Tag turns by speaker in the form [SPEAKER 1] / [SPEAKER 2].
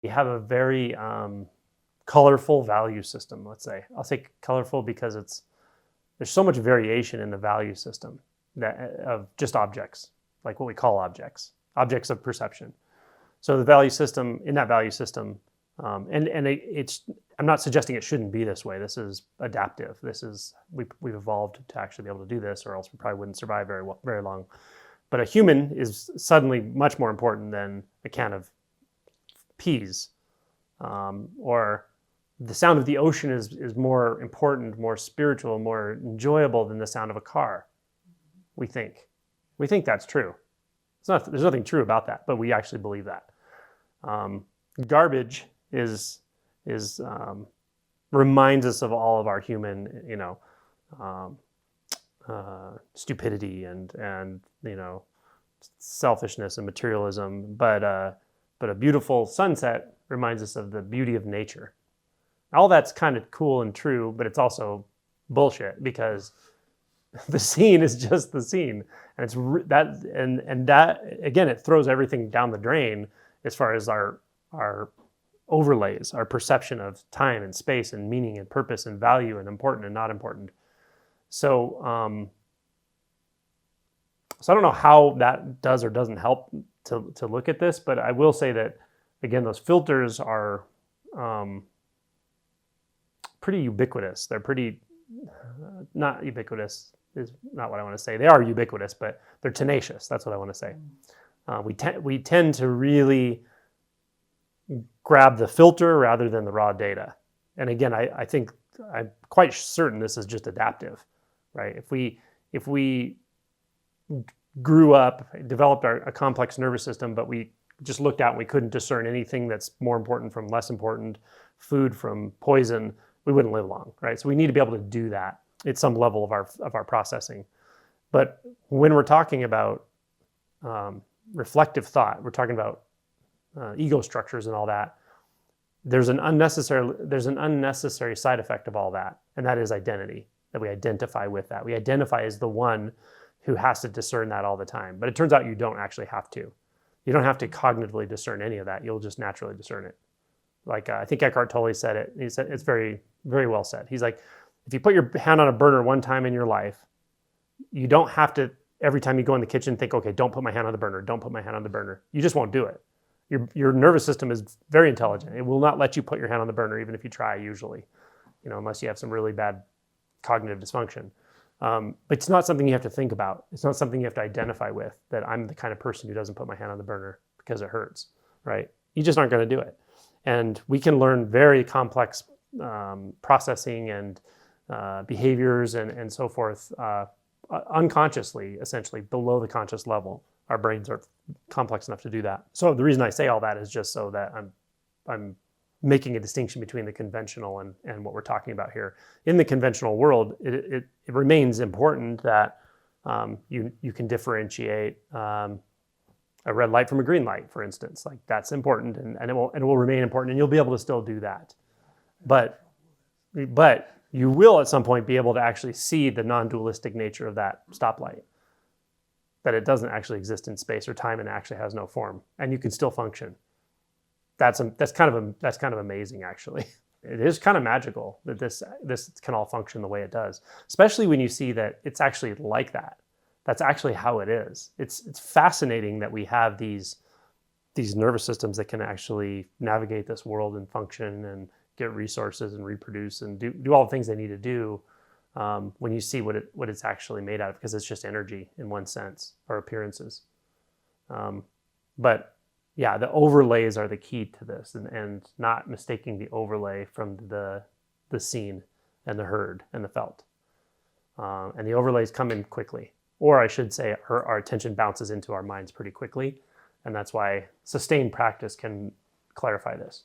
[SPEAKER 1] We have a very colorful value system, let's say. I'll say colorful because there's so much variation in the value system of just objects, like what we call objects of perception. So the value system, in that value system, I'm not suggesting it shouldn't be this way. This is adaptive. We've evolved to actually be able to do this, or else we probably wouldn't survive very long. But a human is suddenly much more important than a can of peas, or the sound of the ocean is more important, more spiritual, more enjoyable than the sound of a car. We think that's true. There's nothing true about that, but we actually believe that. Garbage reminds us of all of our human, stupidity and selfishness and materialism. But a beautiful sunset reminds us of the beauty of nature. All that's kind of cool and true, but it's also bullshit because the scene is just the scene, and it's that again, it throws everything down the drain as far as our overlays, our perception of time and space and meaning and purpose and value and important and not important. So, so I don't know how that does or doesn't help to look at this, but I will say that, again, those filters are pretty ubiquitous. They're pretty, not ubiquitous is not what I want to say. They are ubiquitous, but they're tenacious. That's what I want to say. We tend to really grab the filter rather than the raw data. And again, I think I'm quite certain this is just adaptive, right? If we grew up, developed a complex nervous system, but we just looked out and we couldn't discern anything that's more important from less important, food from poison, we wouldn't live long, right? So we need to be able to do that at some level of our processing. But when we're talking about reflective thought, we're talking about ego structures and all that, there's an unnecessary side effect of all that, and that is identity, that we identify with that. We identify as the one who has to discern that all the time. But it turns out you don't actually have to. You don't have to cognitively discern any of that. You'll just naturally discern it. Like I think Eckhart Tolle said it. He said it's very, very well said. He's like, if you put your hand on a burner one time in your life, you don't have to, every time you go in the kitchen, think, okay, don't put my hand on the burner. Don't put my hand on the burner. You just won't do it. Your nervous system is very intelligent. It will not let you put your hand on the burner, even if you try, usually, unless you have some really bad cognitive dysfunction. But it's not something you have to think about. It's not something you have to identify with, that I'm the kind of person who doesn't put my hand on the burner because it hurts, right? You just aren't going to do it. And we can learn very complex processing and behaviors and so forth unconsciously, essentially below the conscious level. Our brains are complex enough to do that. So the reason I say all that is just so that I'm making a distinction between the conventional and what we're talking about here. In the conventional world, it remains important that you can differentiate a red light from a green light, for instance. Like, that's important, and it will remain important, and you'll be able to still do that. But you will at some point be able to actually see the non-dualistic nature of that stoplight, that it doesn't actually exist in space or time and actually has no form, and you can still function. That's kind of amazing, actually. It is kind of magical that this can all function the way it does, especially when you see that it's actually like that. That's actually how it is. It's fascinating that we have these nervous systems that can actually navigate this world and function and get resources and reproduce and do all the things they need to do when you see what it's actually made out of, because it's just energy in one sense, or appearances. But yeah, the overlays are the key to this, and not mistaking the overlay from the seen and the heard and the felt. And the overlays come in quickly. Or I should say our attention bounces into our minds pretty quickly. And that's why sustained practice can clarify this.